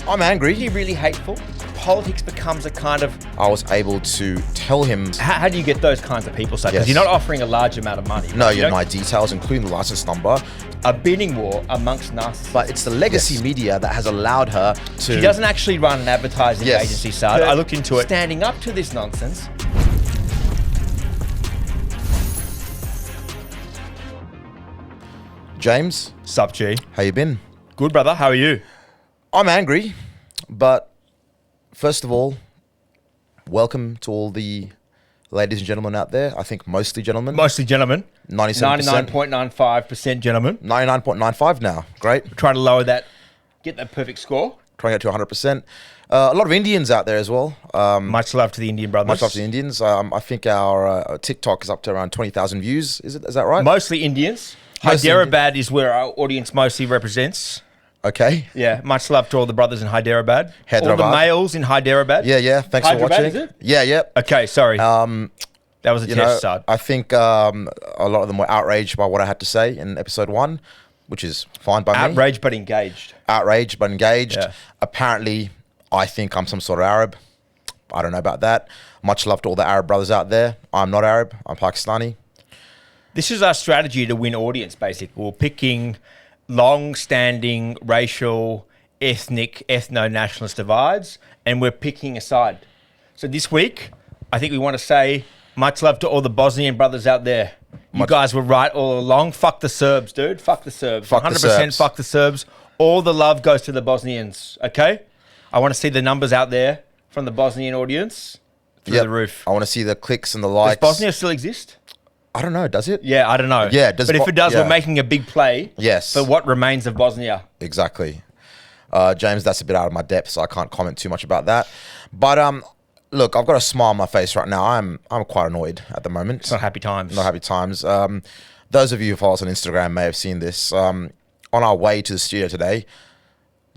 I'm angry. Is he really hateful? Politics becomes a kind of... I was able to tell him... How do you get those kinds of people? Because Yes. you're not offering a large amount of money. No, right? my details, including the license number. A bidding war amongst narcissists. But it's the legacy media that has allowed her to... She doesn't actually run an advertising Yes. agency, Saad. Kirk, I looked into it. Standing up to this nonsense. James, Sup, G? how you been? Good, brother. How are you? I'm angry, but first of all, welcome to all the ladies and gentlemen out there. I think mostly gentlemen. Mostly gentlemen. 97%. 99.95% gentlemen. 99.95 now. Great. Trying to lower that, get that perfect score. Trying to get to 100%. A lot of Indians out there as well. Much love to the Indian brothers. Much love to the Indians. I think our TikTok is up to around 20,000 views. Is that right? Mostly Indians. Mostly Hyderabad is where our audience mostly represents. Okay. Yeah, much love to all the brothers in Hyderabad. All the Hyderabad. males in Hyderabad. Yeah. Thanks for Hyderabad, watching. is it? Yeah. Okay, sorry. That was a test, Saad. I think a lot of them were outraged by what I had to say in episode 1, which is fine by me. Outraged but engaged. Outraged but engaged. Yeah. Apparently, I think I'm some sort of Arab. I don't know about that. Much love to all the Arab brothers out there. I'm not Arab. I'm Pakistani. This is our strategy to win audience, basically. We're picking long-standing racial, ethnic, ethno-nationalist divides, and we're picking a side. So this week, I think we want to say much love to all the Bosnian brothers out there. You guys were right all along. Fuck the Serbs, dude. Fuck the Serbs. Fuck the 100% Serbs. fuck the Serbs. All the love goes to the Bosnians, okay? I want to see the numbers out there from the Bosnian audience through the roof. I want to see the clicks and the Does likes. Bosnia still exist? I don't know. Does it? Yeah, I don't know. Yeah, but if it does, we're making a big play Yes. for what remains of Bosnia. Exactly. James, that's a bit out of my depth, so I can't comment too much about that. But look, I've got a smile on my face right now. I'm quite annoyed at the moment. It's not happy times. Not happy times. Those of you who follow us on Instagram may have seen this. On our way to the studio today,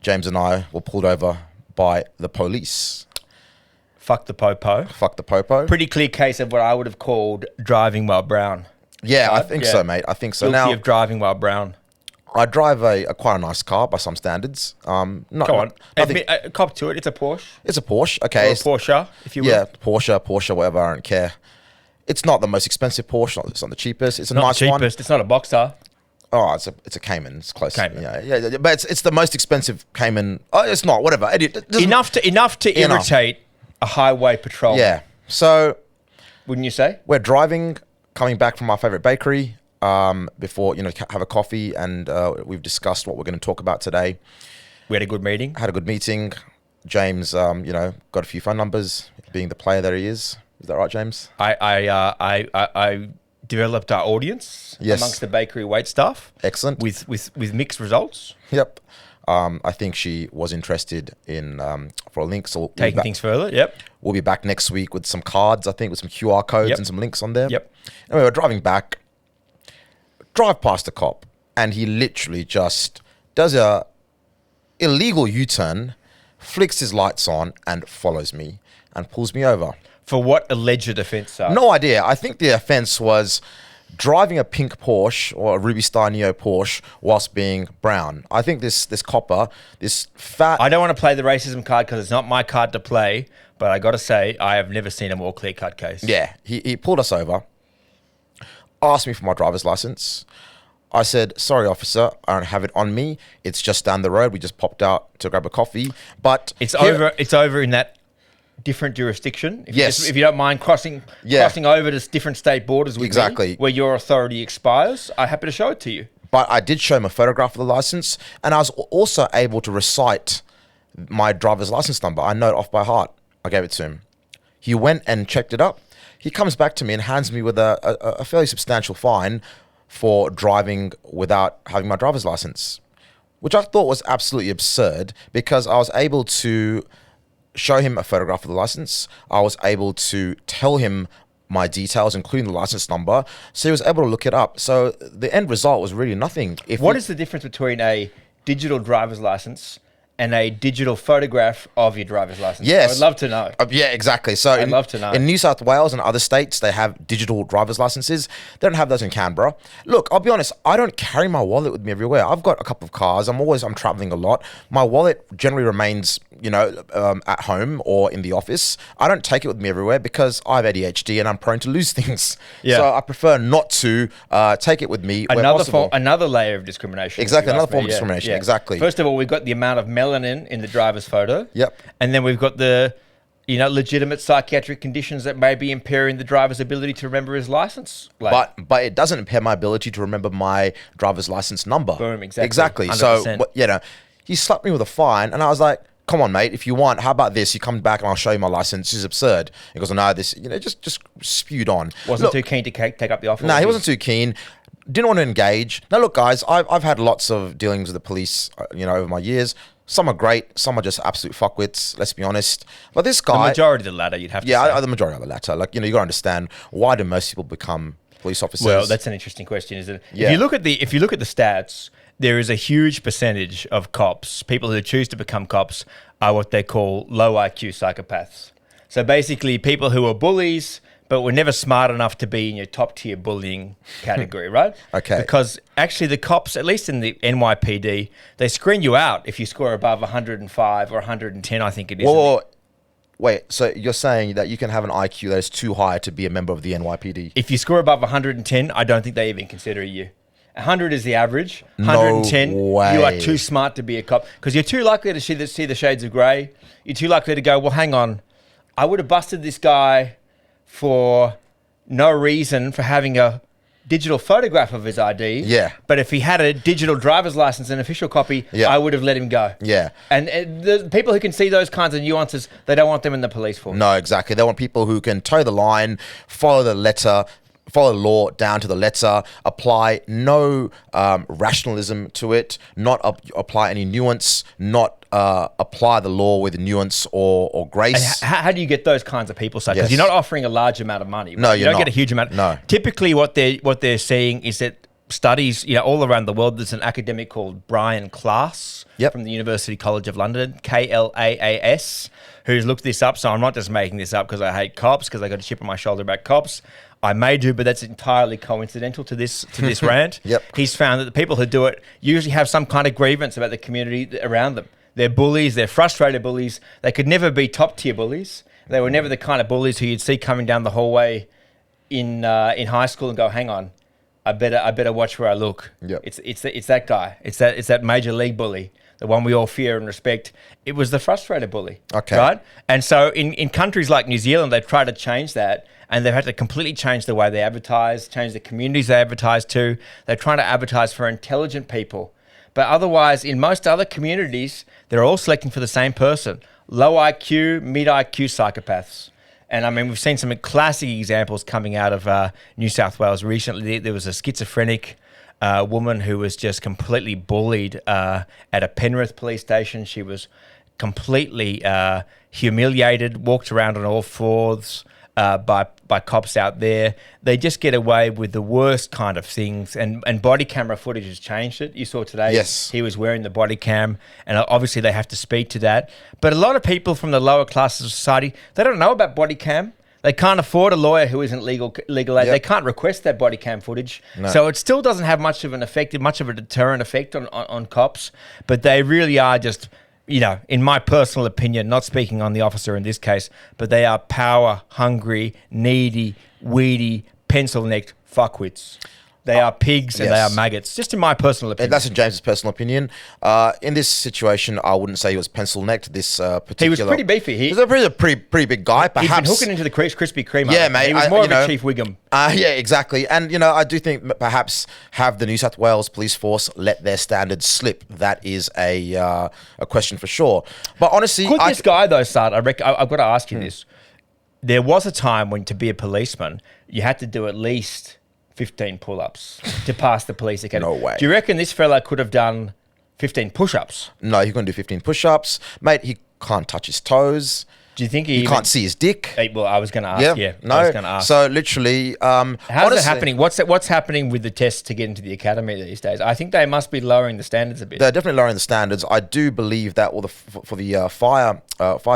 James and I were pulled over by the police. Fuck the popo. Fuck the popo. Pretty clear case of what I would have called driving while brown. Yeah, I think so, mate. I think so. Guilty Now, of driving while brown. I drive a quite a nice car by some standards. Go on. Nothing- Admit, cop to it. It's a Porsche. It's a Porsche. Okay. Or a Porsche, if you will. Yeah, Porsche, whatever. I don't care. It's not the most expensive Porsche. It's not the cheapest. It's a Not nice the one. cheapest. It's not a Boxster. Oh, it's a Cayman. It's close. Cayman. Yeah. But it's the most expensive Cayman. Oh, it's not. Whatever. It doesn't- Enough to irritate a highway patrol. Yeah. So Wouldn't you say? we're driving, coming back from our favorite bakery. Before have a coffee, and we've discussed what we're going to talk about today. We had a good meeting. Had a good meeting. James, got a few phone numbers. Being the player that he is that right, James? I developed our audience amongst the bakery wait staff. Excellent. With mixed results. Yep. I think she was interested in for a link. So Taking things further. Yep. We'll be back next week with some cards, I think, with some QR codes and some links on there. Yep. Anyway, we're driving back. Drive past a cop, and he literally just does a illegal U-turn, flicks his lights on, and follows me and pulls me over. For what alleged offence, sir? No idea. I think the offence was driving a pink Porsche or a Ruby Star Neo Porsche whilst being brown. I think this copper, this fat... I don't want to play the racism card because it's not my card to play, but I got to say, I have never seen a more clear-cut case. Yeah, he pulled us over, asked me for my driver's license. I said, sorry, officer, I don't have it on me. It's just down the road. We just popped out to grab a coffee. But It's over in that different jurisdiction. If you don't mind crossing over to different state borders with me, where your authority expires, I'm happy to show it to you. But I did show him a photograph of the license, and I was also able to recite my driver's license number. I know it off by heart. I gave it to him. He went and checked it up. He comes back to me and hands me with a fairly substantial fine for driving without having my driver's license, which I thought was absolutely absurd because I was able to show him a photograph of the license. I was able to tell him my details, including the license number, so he was able to look it up. So the end result was really nothing. What is the difference between a digital driver's license and a digital photograph of your driver's license? Yes. I'd love to know. Yeah, exactly. So I'd love to know. In New South Wales and other states, they have digital driver's licenses. They don't have those in Canberra. Look, I'll be honest, I don't carry my wallet with me everywhere. I've got a couple of cars. I'm traveling a lot. My wallet generally remains, at home or in the office. I don't take it with me everywhere because I have ADHD and I'm prone to lose things. Yeah. So I prefer not to take it with me where possible. Another layer of discrimination. Exactly, another form of discrimination. Exactly. First of all, we've got the amount of melanin in the driver's photo. Yep. And then we've got the, legitimate psychiatric conditions that may be impairing the driver's ability to remember his license. But it doesn't impair my ability to remember my driver's license number. Boom, exactly. Exactly. 100%. So, he slapped me with a fine, and I was like, come on, mate, if you want, how about this? You come back and I'll show you my license. This is absurd. He goes, no, this, just spewed on. Wasn't too keen to take up the offer? No, he wasn't too keen. Didn't want to engage. Now, look, guys, I've had lots of dealings with the police, over my years. Some are great. Some are just absolute fuckwits, let's be honest. But this guy... The majority of the latter, you'd have to say. Yeah, the majority of the latter. Like, you got to understand, why do most people become police officers? Well, that's an interesting question, isn't it? Yeah. If you look at the stats, there is a huge percentage of cops, people who choose to become cops, are what they call low IQ psychopaths. So basically, people who are bullies, but were never smart enough to be in your top tier bullying category, right? Okay. Because actually the cops, at least in the NYPD, they screen you out if you score above 105 or 110, I think it is. Well, wait, so you're saying that you can have an IQ that is too high to be a member of the NYPD? If you score above 110, I don't think they even consider you. 100 is the average. 110, No way. You are too smart to be a cop because you're too likely to see the shades of grey. You're too likely to go, well, hang on, I would have busted this guy for no reason for having a digital photograph of his ID. Yeah. But if he had a digital driver's license, an official copy, I would have let him go. Yeah. And the people who can see those kinds of nuances, they don't want them in the police force. No, exactly. They want people who can toe the line, follow the letter, follow the law down to the letter, apply no rationalism to it, not apply any nuance, not apply the law with nuance or grace. And how do you get those kinds of people? Because Yes. you're not offering a large amount of money. Right? No, you you're don't not. get a huge amount. No. Typically, what they're seeing is that studies, all around the world. There's an academic called Brian Klaas from the University College of London, KLAAS, who's looked this up. So I'm not just making this up because I hate cops, because I got a chip on my shoulder about cops. I may do, but that's entirely coincidental to this rant. Yep. He's found that the people who do it usually have some kind of grievance about the community around them. They're bullies. They're frustrated bullies. They could never be top tier bullies. They were never the kind of bullies who you'd see coming down the hallway in high school and go, hang on, I better watch where I look. Yep. It's that guy. It's that major league bully, the one we all fear and respect. It was the frustrated bully. Okay. Right? And so in countries like New Zealand, they've tried to change that, and they've had to completely change the way they advertise, change the communities they advertise to. They're trying to advertise for intelligent people. But otherwise, in most other communities, they're all selecting for the same person. Low IQ, mid IQ psychopaths. And I mean, we've seen some classic examples coming out of New South Wales recently. There was a schizophrenic woman who was just completely bullied at a Penrith police station. She was completely humiliated, walked around on all fours by cops out there. They just get away with the worst kind of things, and body camera footage has changed it. You saw today, Yes. he was wearing the body cam, and obviously they have to speak to that. But a lot of people from the lower classes of society, they don't know about body cam. They can't afford a lawyer who isn't legal aid. Yep. They can't request that body cam footage. No. So it still doesn't have much of an effect, much of a deterrent effect on cops. But they really are just, in my personal opinion, not speaking on the officer in this case, but they are power hungry, needy, weedy, pencil-necked fuckwits. They are pigs and they are maggots, just in my personal opinion. That's in James's personal opinion. In this situation, I wouldn't say he was pencil-necked. This particular... He was pretty beefy. He was a pretty big guy, perhaps. He's been hooking into the Krispy Kreme. Yeah, mate. He was more of a Chief Wiggum. Yeah, exactly. And, I do think perhaps have the New South Wales police force let their standards slip. That is a question for sure. But honestly... Could this guy, though, Saad, I've got to ask you this. There was a time when, to be a policeman, you had to do at least 15 pull-ups to pass the police academy. No way. Do you reckon this fella could have done 15 push-ups? No, he couldn't do 15 push-ups. Mate, he can't touch his toes. Do you think he You even, can't see his dick. Well, I was going to ask. Yeah, no. I was going to ask. So literally, How's honestly, it happening? What's happening with the tests to get into the academy these days? I think they must be lowering the standards a bit. They're definitely lowering the standards. I do believe that, for the fire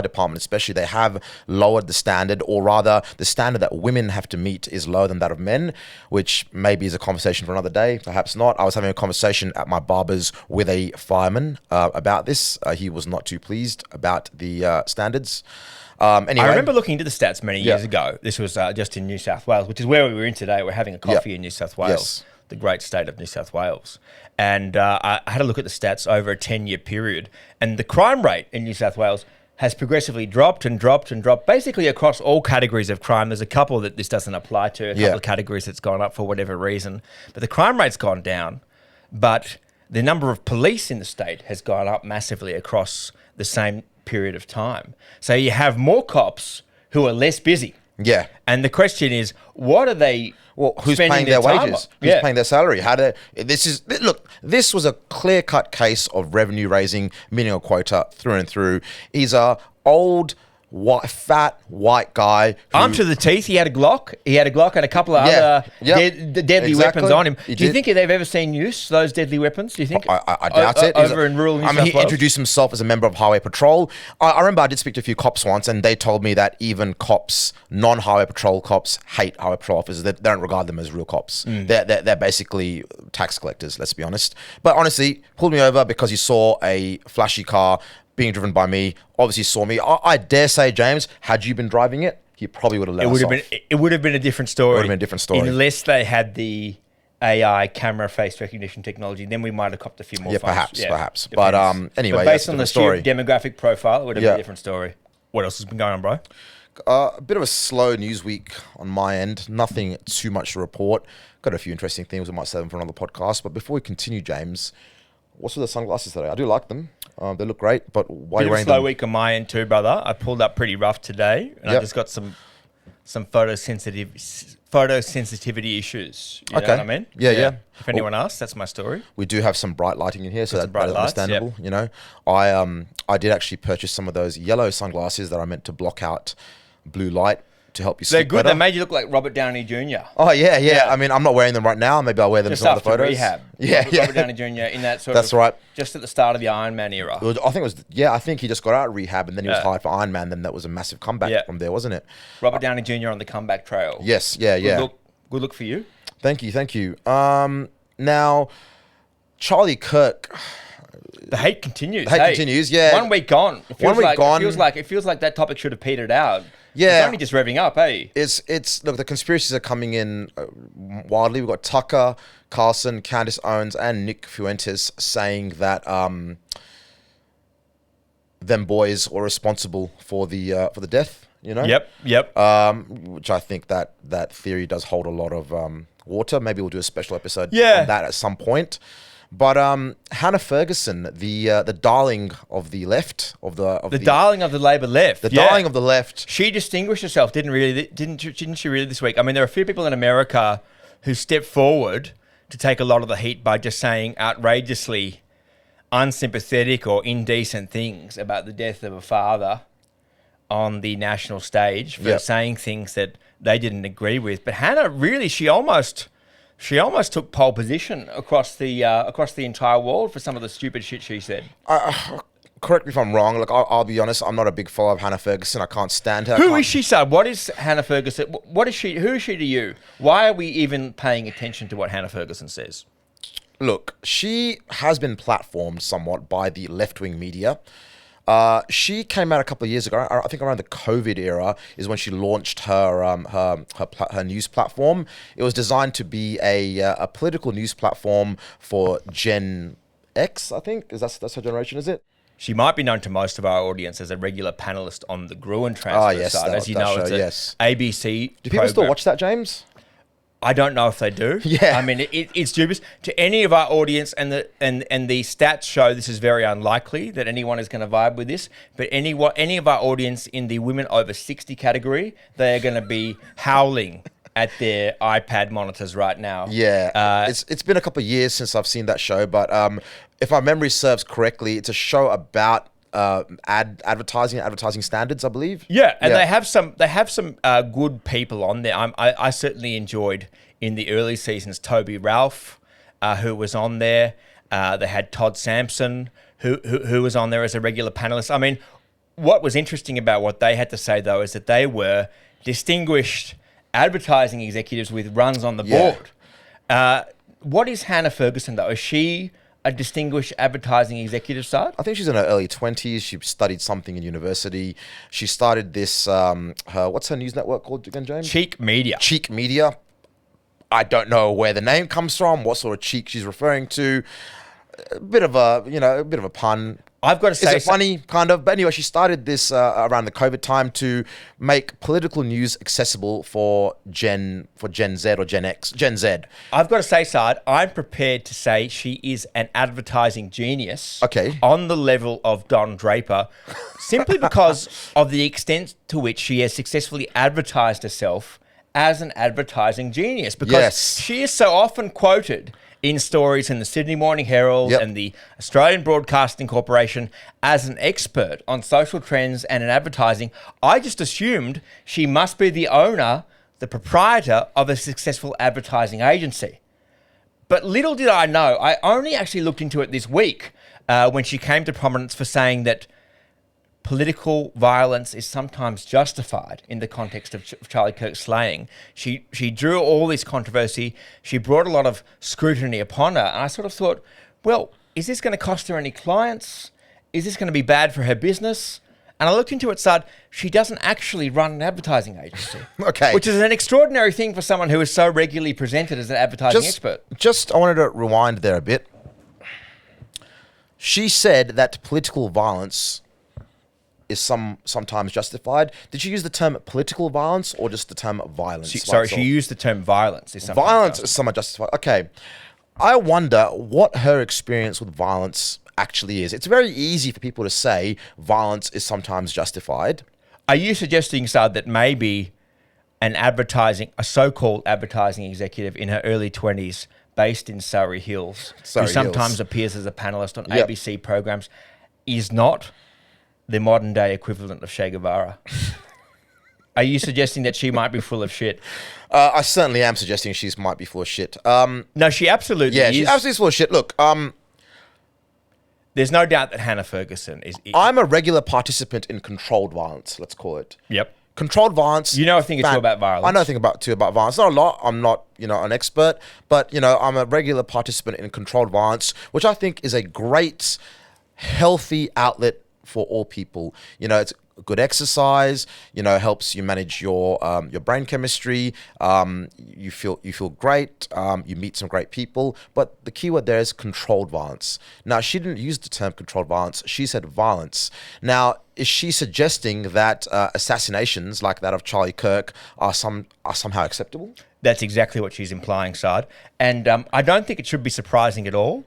department especially, they have lowered the standard, or rather, the standard that women have to meet is lower than that of men, which maybe is a conversation for another day, perhaps not. I was having a conversation at my barber's with a fireman about this. He was not too pleased about the standards. Anyway, I remember looking into the stats many years ago. This was just in New South Wales, which is where we were in today. We're having a coffee in New South Wales, the great state of New South Wales. And I had a look at the stats over a 10-year period. And the crime rate in New South Wales has progressively dropped and dropped and dropped, basically across all categories of crime. There's a couple that this doesn't apply to, a couple of categories that's gone up for whatever reason. But the crime rate's gone down. But the number of police in the state has gone up massively across the same period of time. So you have more cops who are less busy. Yeah. And the question is, what are they who's paying their wages? Who's paying their salary? This was a clear-cut case of revenue raising, meaning a quota through and through. He's a old, fat, white guy. Armed to the teeth. He had a Glock. And a couple of other deadly weapons on him. Do you think they've ever seen use, those deadly weapons? Do you think? I doubt it. Over in rural New South Wales? He introduced himself as a member of Highway Patrol. I remember I did speak to a few cops once, and they told me that even cops, non-Highway Patrol cops, hate Highway Patrol officers. They don't regard them as real cops. They're basically tax collectors, let's be honest. But honestly, pulled me over because he saw a flashy car being driven by me, obviously saw me. I dare say, James, had you been driving it, he probably would have let us off. It would have been a different story. It would have been a different story. Unless they had the AI camera face recognition technology, then we might have copped a few more fines. Perhaps. Depends. But anyway, but based on the sheer demographic profile, it would have been a different story. What else has been going on, bro? A bit of a slow news week on my end. Nothing too much to report. Got a few interesting things. We might save them for another podcast. But before we continue, James, what's with the sunglasses today? I do like them. They look great, but why are you wearing them? Slow week on my end too, brother. I pulled up pretty rough today, and I just got some photosensitivity issues. You know what I mean? Yeah. If anyone asks, that's my story. We do have some bright lighting in here, so that's understandable. Yep. You know, I did actually purchase some of those yellow sunglasses that are meant to block out blue light to help you sleep They're good. better. They made you look like Robert Downey Jr. Oh, yeah. I mean, I'm not wearing them right now. Maybe I'll wear them Just for some of after the photos. rehab. Robert Downey Jr. in that sort That's right. Just at the start of the Iron Man era. I think he just got out of rehab and then he was hired for Iron Man. Then that was a massive comeback from there, wasn't it? Robert Downey Jr. on the comeback trail. Yes, Good look for you. Thank you. Now, Charlie Kirk. The hate continues. Continues, yeah. 1 week gone. It feels gone. It feels like that topic should have petered out. Yeah. It's only just revving up, hey? Look, the conspiracies are coming in wildly. We've got Tucker Carlson, Candace Owens, and Nick Fuentes saying that them boys were responsible for the death, you know? Yep. Which I think that theory does hold a lot of water. Maybe we'll do a special episode on that at some point. But Hannah Ferguson, the darling of the left, the darling of the Labor left, darling of the left. She distinguished herself, didn't she? Really, this week. I mean, there are a few people in America who stepped forward to take a lot of the heat by just saying outrageously unsympathetic or indecent things about the death of a father on the national stage for saying things that they didn't agree with. But Hannah, really, she almost took pole position across the entire world for some of the stupid shit she said. Correct me if I'm wrong. Look, I'll be honest. I'm not a big follower of Hannah Ferguson. I can't stand her. Who is she, Saad? What is Hannah Ferguson? What is she? Who is she to you? Why are we even paying attention to what Hannah Ferguson says? Look, she has been platformed somewhat by the left-wing media. She came out a couple of years ago. I think around the COVID era is when she launched her news platform. It was designed to be a political news platform for Gen X. I think that's her generation, is it? She might be known to most of our audience as a regular panelist on the Gruen transfer side. As you know, it's an ABC. Do people still watch that, James? I don't know if they do. Yeah. I mean, it's dubious. To any of our audience, and the stats show this is very unlikely that anyone is going to vibe with this, but any of our audience in the women over 60 category, they are going to be howling at their iPad monitors right now. Yeah. It's been a couple of years since I've seen that show, but if my memory serves correctly, it's a show about advertising standards, I believe. Yeah, and they have some good people on there. I certainly enjoyed in the early seasons Toby Ralph, who was on there. They had Todd Sampson, who was on there as a regular panelist. I mean, what was interesting about what they had to say, though, is that they were distinguished advertising executives with runs on the board. What is Hannah Ferguson, though? Is she a distinguished advertising executive, Saad? I think she's in her early 20s. She studied something in university. She started this, what's her news network called again, James? Cheek Media. Cheek Media. I don't know where the name comes from, what sort of cheek she's referring to. A bit of a pun. I've got to say, is it funny? Kind of. But anyway, she started this around the COVID time to make political news accessible for Gen Z or Gen Z. I've got to say, Saad, I'm prepared to say she is an advertising genius. Okay. On the level of Don Draper, simply because of the extent to which she has successfully advertised herself as an advertising genius. Because she is so often quoted in stories in the Sydney Morning Herald and the Australian Broadcasting Corporation as an expert on social trends and in advertising. I just assumed she must be the owner, the proprietor of a successful advertising agency. But little did I know, I only actually looked into it this week when she came to prominence for saying that political violence is sometimes justified in the context of Charlie Kirk's slaying. She drew all this controversy. She brought a lot of scrutiny upon her. And I sort of thought, well, is this going to cost her any clients? Is this going to be bad for her business? And I looked into it, Saad, she doesn't actually run an advertising agency. Okay. Which is an extraordinary thing for someone who is so regularly presented as an advertising expert. I wanted to rewind there a bit. She said that political violence is sometimes justified. Did she use the term political violence or just the term violence? She used the term violence. Violence is somewhat justified. Okay. I wonder what her experience with violence actually is. It's very easy for people to say violence is sometimes justified. Are you suggesting, Saad, that maybe a so-called advertising executive in her early 20s based in Surrey Hills, who sometimes appears as a panelist on ABC programs, is not the modern day equivalent of Che Guevara? Are you suggesting that she might be full of shit? I certainly am suggesting she might be full of shit. No, she absolutely is. She's absolutely full of shit. Look, there's no doubt that Hannah Ferguson is... I'm a regular participant in controlled violence, let's call it. Yep. Controlled violence. You know a thing or two about violence. I know a thing about violence. Not a lot. I'm not, an expert, but, I'm a regular participant in controlled violence, which I think is a great, healthy outlet for all people. It's good exercise, helps you manage your brain chemistry. You feel great. You meet some great people. But the key word there is controlled violence. Now, she didn't use the term controlled violence. She said violence. Now, is she suggesting that assassinations like that of Charlie Kirk are somehow acceptable? That's exactly what she's implying, Saad. And I don't think it should be surprising at all,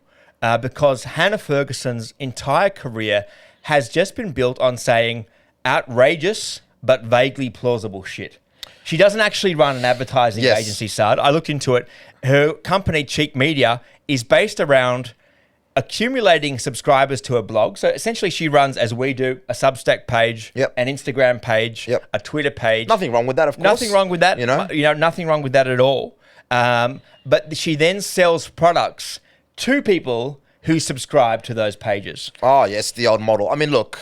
because Hannah Ferguson's entire career has just been built on saying outrageous but vaguely plausible shit. She doesn't actually run an advertising agency, Saad. I looked into it. Her company, Cheek Media, is based around accumulating subscribers to her blog. So essentially she runs, as we do, a Substack page, an Instagram page, a Twitter page. Nothing wrong with that, of course. Nothing wrong with that. Nothing wrong with that at all. But she then sells products to people who subscribe to those pages. Oh, yes, the old model. I mean, look,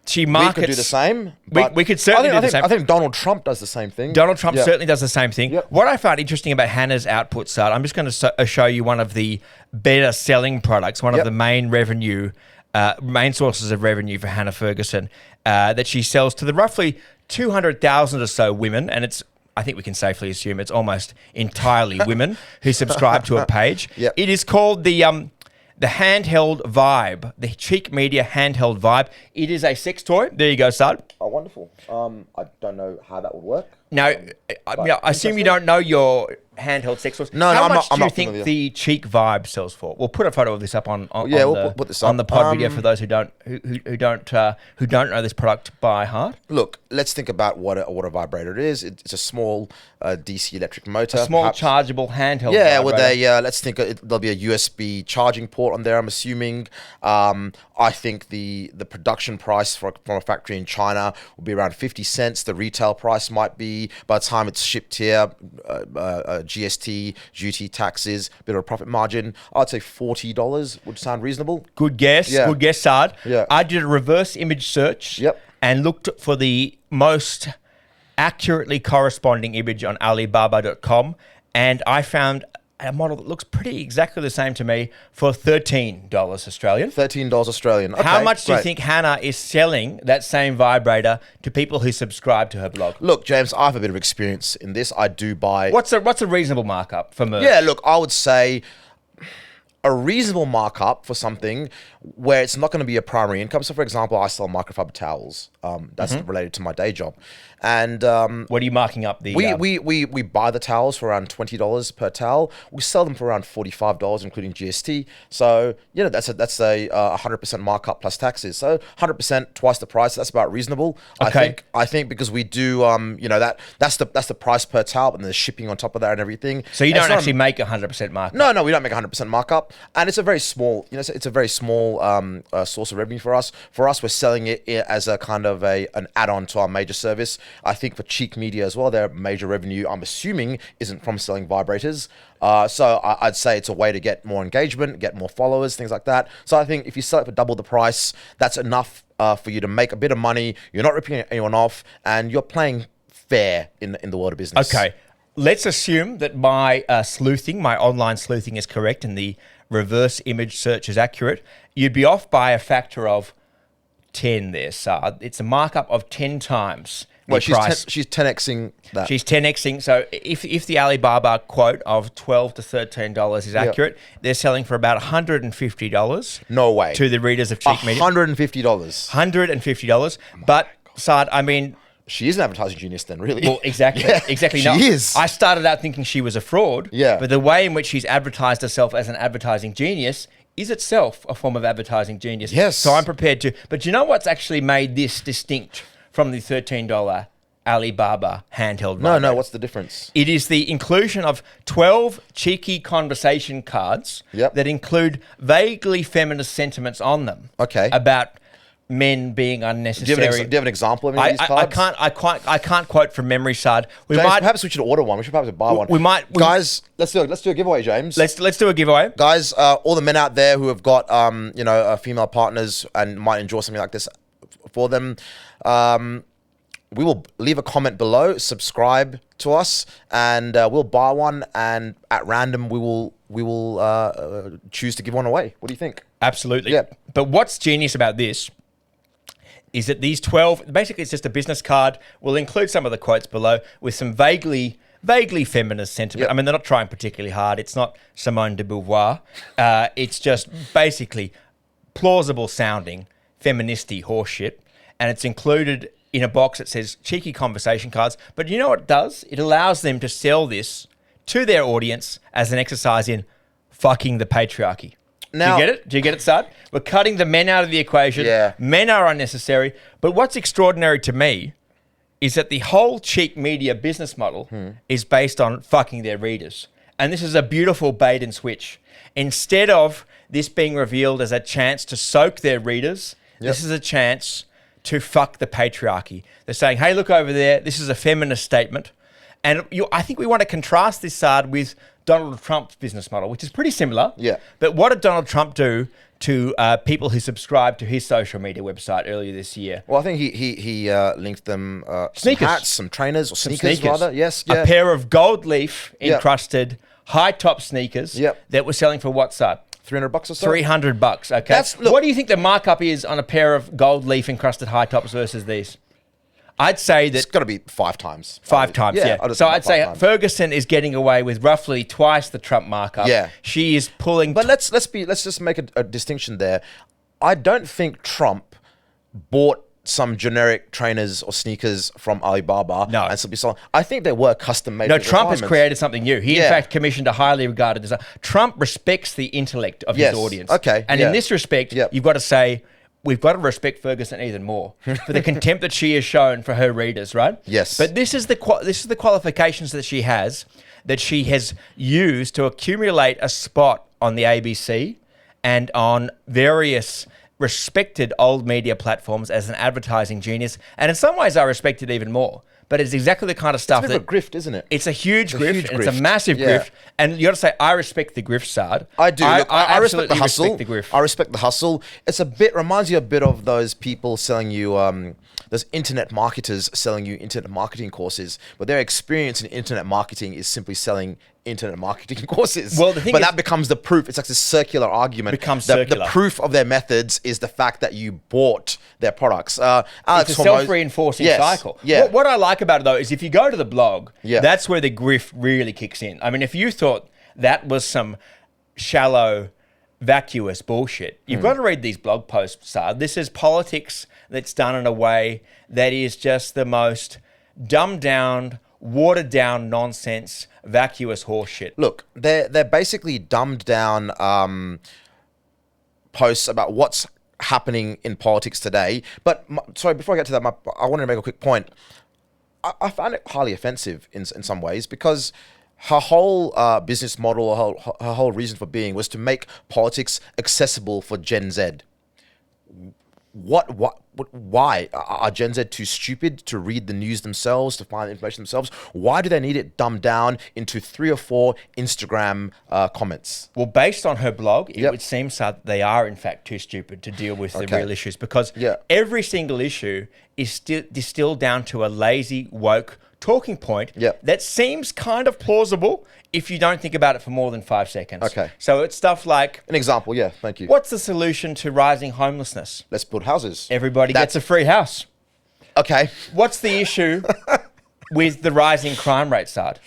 she markets... We could do the same. We could certainly do the same. I think Donald Trump does the same thing. Donald Trump certainly does the same thing. Yep. What I found interesting about Hannah's output, Saad, I'm just going to show you one of the better selling products, one of the main sources of revenue for Hannah Ferguson that she sells to the roughly 200,000 or so women, and I think we can safely assume it's almost entirely women who subscribe to a page. Yep. It is called the handheld Vibe, the Cheek Media handheld Vibe. It is a sex toy. There you go, Saad. Oh, wonderful. I don't know how that would work. Now, I assume you don't know your handheld sex toys. No, How I'm much not do you familiar. think the Cheek Vibe sells for? We'll put a photo of this up on we'll put this on up. the pod video for those who don't know this product by heart. Look, let's think about what a vibrator is. It's a small DC electric motor. A small perhaps. chargeable handheld. Yeah, vibrator. with let's think there'll be a USB charging port on there, I'm assuming. I think the production price from a factory in China will be around 50 cents. The retail price might be, by the time it's shipped here, GST, duty, taxes, bit of a profit margin, I'd say $40 would sound reasonable. Good guess. Yeah. Good guess, Saad. Yeah. I did a reverse image search. Yep. And looked for the most accurately corresponding image on Alibaba.com, and I found a model that looks pretty exactly the same to me for $13 Australian. $13 Australian. Okay, How much do you great. think Hannah is selling that same vibrator to people who subscribe to her blog? Look, James, I have a bit of experience in this. I do buy... What's a reasonable markup for merch? Yeah, look, I would say a reasonable markup for something where it's not going to be a primary income. So, for example, I sell microfiber towels. That's related to my day job. And What are you marking up the... we buy the towels for around $20 per towel. We sell them for around $45, including GST. So, that's a 100% markup plus taxes. So 100%, twice the price. That's about reasonable. Okay. I think because we do, that's the price per towel, and there's shipping on top of that and everything. So you don't actually make 100% markup? No, we don't make 100% markup, and it's a very small, it's a very small source of revenue for us. For us, we're selling it as a kind of an add-on to our major service. I think for Cheek Media as well, their major revenue, I'm assuming, isn't from selling vibrators. So I'd say it's a way to get more engagement, get more followers, things like that. So I think if you sell it for double the price, that's enough for you to make a bit of money. You're not ripping anyone off, and you're playing fair in the world of business. Okay. Let's assume that my online sleuthing is correct and the reverse image search is accurate. You'd be off by a factor of 10 there, Saad. It's a markup of 10 times the Well, price. she's 10xing that. She's 10xing. So if the Alibaba quote of $12 to $13 is accurate, they're selling for about $150. No way. To the readers of Cheek Media. $150. $150. But, Saad, I mean... She is an advertising genius then, really. Well, exactly. Yeah, exactly. She No, is. I started out thinking she was a fraud. Yeah. But the way in which she's advertised herself as an advertising genius is itself a form of advertising genius. Yes. So I'm prepared to. But you know what's actually made this distinct from the $13 Alibaba handheld vibrator? No, what's the difference? It is the inclusion of 12 cheeky conversation cards that include vaguely feminist sentiments on them. Okay. About men being unnecessary. Do you have an example of any of these cards? I can't quote from memory, Saad. James, perhaps we should order one. We should perhaps buy one. Guys, let's do a giveaway, James. Let's do a giveaway. Guys, all the men out there who have got female partners and might enjoy something like this for them, we will leave a comment below, subscribe to us, and we'll buy one. And at random, we will choose to give one away. What do you think? Absolutely. Yeah. But what's genius about this is that these 12, basically it's just a business card. We'll include some of the quotes below with some vaguely feminist sentiment. Yep. I mean, they're not trying particularly hard. It's not Simone de Beauvoir. It's just basically plausible sounding feministy horseshit. And it's included in a box that says cheeky conversation cards. But you know what it does? It allows them to sell this to their audience as an exercise in fucking the patriarchy. Now, do you get it? Do you get it, Saad? We're cutting the men out of the equation. Yeah. Men are unnecessary. But what's extraordinary to me is that the whole Cheek Media business model is based on fucking their readers. And this is a beautiful bait and switch. Instead of this being revealed as a chance to soak their readers, this is a chance to fuck the patriarchy. They're saying, hey, look over there. This is a feminist statement. And I think we want to contrast this, Saad, with Donald Trump's business model, which is pretty similar. Yeah. But what did Donald Trump do to people who subscribed to his social media website earlier this year? Well, I think he linked them Sneakers. some hats, some trainers, or sneakers rather. Yes, yeah. A pair of gold leaf encrusted high top sneakers that were selling for what, Saad? $300 or so. $300. Okay. What do you think the markup is on a pair of gold leaf encrusted high tops versus these? I'd say that It's got to be 5 times. 5 times, yeah. So I'd say Ferguson is getting away with roughly twice the Trump markup. Yeah. She is pulling. But let's just make a distinction there. I don't think Trump bought some generic trainers or sneakers from Alibaba No. and simply sell. I think they were custom made. No, for Trump has requirements. created something new. He, in Yeah. fact, commissioned a highly regarded design. Trump respects the intellect of Yes. his audience. Okay, And yeah. in this respect, Yep. you've got to say, we've got to respect Ferguson even more for the contempt that she has shown for her readers, right? Yes. But this is the qualifications that she has used to accumulate a spot on the ABC and on various respected old media platforms as an advertising genius. And in some ways, I respect it even more. But it's exactly the kind of stuff It's a bit of a grift, isn't it? It's a huge grift. huge And it's a grift. massive Yeah. grift. And you got to say, I respect the grift, Saad. I do. Look, I respect the absolutely hustle. respect the grift. I respect the hustle. It's a bit, reminds you a bit of those people selling you, those internet marketers selling you internet marketing courses, but their experience in internet marketing is simply selling internet marketing courses. Well, the thing but is- that becomes the proof. It's like this circular argument. Becomes the circular. proof of their methods is the fact that you bought their products. Alex It's a Hormoz- self-reinforcing Yes, cycle. Yeah. What I like about it, though, is if you go to the blog, Yeah. that's where the grift really kicks in. I mean, if you thought that was some shallow, vacuous bullshit, you've got to read these blog posts, Saad. This is politics that's done in a way that is just the most dumbed down, watered down nonsense, vacuous horseshit. Look, they're basically dumbed down posts about what's happening in politics today. But sorry, before I get to that, I wanted to make a quick point. I found it highly offensive in some ways because her whole business model, her whole reason for being was to make politics accessible for Gen Z. Why are Gen Z too stupid to read the news themselves, to find the information themselves? Why do they need it dumbed down into 3 or 4 Instagram comments? Well, based on her blog, it Yep. would seem so that they are, in fact, too stupid to deal with the Okay. real issues because Yeah. every single issue is still distilled down to a lazy, woke talking point Yep. that seems kind of plausible if you don't think about it for more than 5 seconds. Okay. So it's stuff like, An example, yeah, thank you. what's the solution to rising homelessness? Let's build houses. Everybody gets a free house. Okay. What's the issue with the rising crime rate, Saad?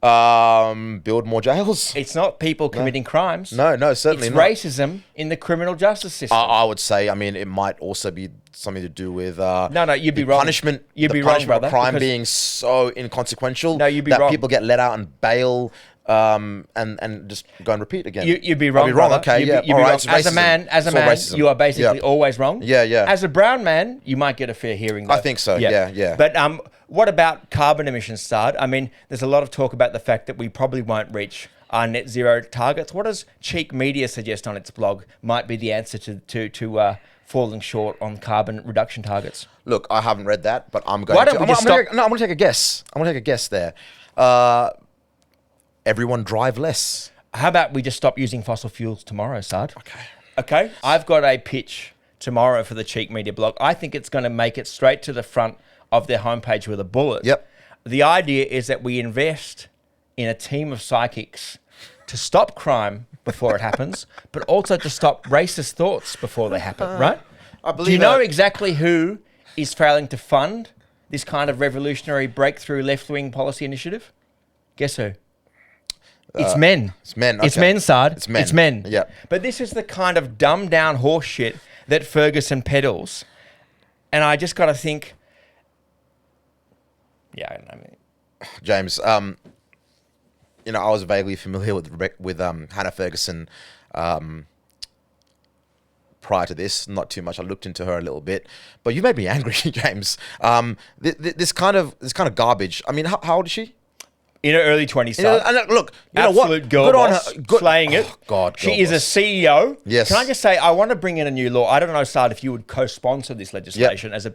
Build more jails. It's not people committing crimes. No, certainly It's not. racism in the criminal justice system. I would say, I mean, it might also be something to do with No, you'd be the wrong. punishment. You'd the be wrong, punishment of brother, crime because- being so inconsequential. No, you'd be that wrong. people get let out on bail, and just go and repeat again. You'd be wrong. I'd be wrong. brother. Okay, You'd yeah. Be, you'd All be right, wrong. it's As a racism. man, It's all racism. you are basically Yeah. always wrong. Yeah, yeah. As a brown man, you might get a fair hearing. Though. I think so, yeah. But what about carbon emissions, Saad? I mean, there's a lot of talk about the fact that we probably won't reach our net zero targets. What does Cheek Media suggest on its blog might be the answer to falling short on carbon reduction targets? Look, I haven't read that, but I'm going Why don't to. we just stop- I'm going to take a guess. I'm going to take a guess there. Everyone drive less. How about we just stop using fossil fuels tomorrow, Saad? Okay. I've got a pitch tomorrow for the Cheek Media blog. I think it's going to make it straight to the front of their homepage with a bullet. Yep. The idea is that we invest in a team of psychics to stop crime before it happens, but also to stop racist thoughts before they happen, right? I believe Do you know that- exactly who is failing to fund this kind of revolutionary breakthrough left-wing policy initiative? Guess who? It's men. It's men. It's okay. men, Saad. It's men. It's men. Yeah. But this is the kind of dumbed down horse shit that Ferguson peddles. And I just got to think, I mean, James, I was vaguely familiar with Hannah Ferguson prior to this. Not too much. I looked into her a little bit, but you made me angry, James. This kind of garbage. I mean, how old is she? in her early 20s, And look, you know what? absolute girl Good on boss, her. Good. slaying it. Oh, God, she girl is a boss. CEO. Yes. Can I just say, I want to bring in a new law. I don't know, Saad, if you would co-sponsor this legislation as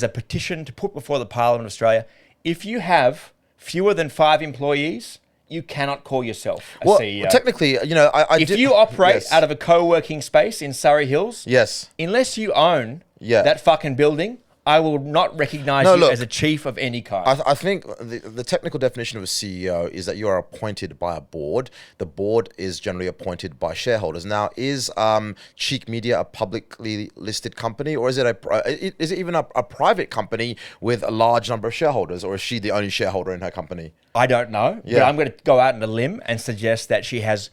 a petition to put before the Parliament of Australia. If you have fewer than 5 employees, you cannot call yourself a CEO. Technically, If you operate out of a co-working space in Surrey Hills, yes, unless you own Yeah. that fucking building, I will not recognise you look, as a chief of any kind. I think the technical definition of a CEO is that you are appointed by a board. The board is generally appointed by shareholders. Now, is Cheek Media a publicly listed company, or is it is it even a private company with a large number of shareholders, or is she the only shareholder in her company? I don't know, but Yeah. I'm going to go out on a limb and suggest that she has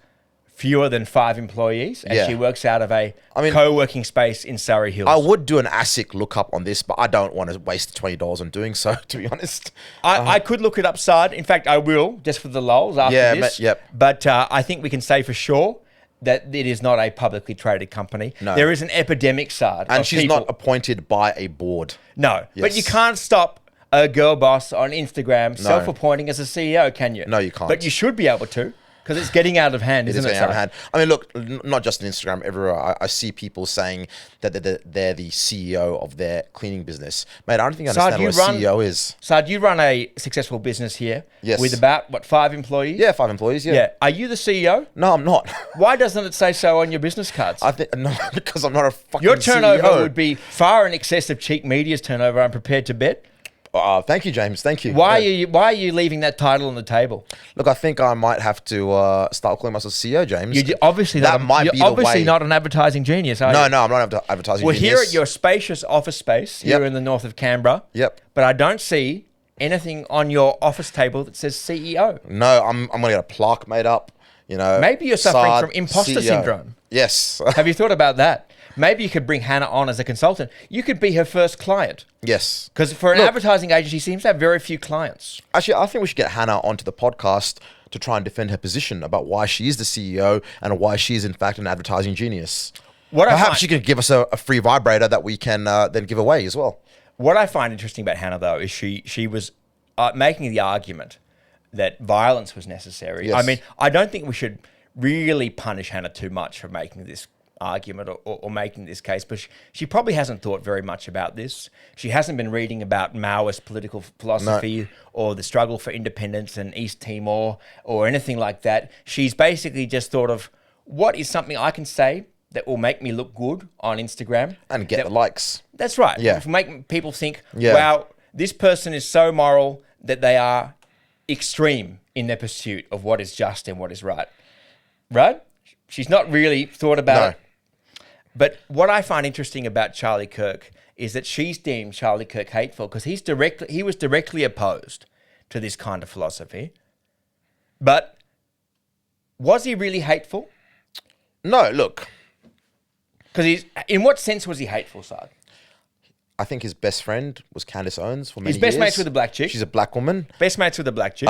fewer than 5 employees, and Yeah. she works out of a co-working space in Surrey Hills. I would do an ASIC lookup on this, but I don't want to waste $20 on doing so, to be honest. I could look it up, Saad. In fact, I will, just for the lulz after this. Yep. But I think we can say for sure that it is not a publicly traded company. No. There is an epidemic, Saad. And of she's people. not appointed by a board. No. Yes. But you can't stop a girl boss on Instagram self-appointing as a CEO, can you? No, you can't. But you should be able to, because it's getting out of hand, isn't it? Getting out of hand. I mean, look, not just on Instagram, everywhere. I see people saying that they're the CEO of their cleaning business. Mate, I don't think I understand what a CEO is. Saad, you run a successful business here with about, 5 employees? Yeah, 5 employees, yeah. Yeah. Are you the CEO? No, I'm not. Why doesn't it say so on your business cards? I think no, because I'm not a fucking Your turnover CEO. would be far in excess of Cheek Media's turnover, I'm prepared to bet. Thank you, James. Thank you. Why are you leaving that title on the table? Look, I think I might have to start calling myself CEO, James. You're obviously that might be the obviously way. not an advertising genius, are No, you? I'm not advertising. We're genius. here at your spacious office space here Yep. in the north of Canberra. Yep. But I don't see anything on your office table that says CEO. No, I'm gonna get a plaque made up. You know, Maybe you're suffering Saad, from imposter CEO. syndrome. Yes. Have you thought about that? Maybe you could bring Hannah on as a consultant. You could be her first client. Yes. Because for an advertising agency, she seems to have very few clients. Actually, I think we should get Hannah onto the podcast to try and defend her position about why she is the CEO and why she is in fact an advertising genius. Perhaps she could give us a free vibrator that we can then give away as well. What I find interesting about Hannah, though, is she was making the argument that violence was necessary. Yes. I mean, I don't think we should really punish Hannah too much for making this argument or making this case, but she probably hasn't thought very much about this. She hasn't been reading about Maoist political philosophy or the struggle for independence in East Timor or anything like that. She's basically just thought of what is something I can say that will make me look good on Instagram. And get the likes. That's right. Yeah. Make people think, Yeah. wow, this person is so moral that they are extreme in their pursuit of what is just and what is right. Right? She's not really thought about it. But what I find interesting about Charlie Kirk is that she's deemed Charlie Kirk hateful because he was directly opposed to this kind of philosophy. But was he really hateful? No, look. Because in what sense was he hateful, Saad? I think his best friend was Candace Owens for many years. His best mates with a black chick. She's a black woman. Best mates with a black chick.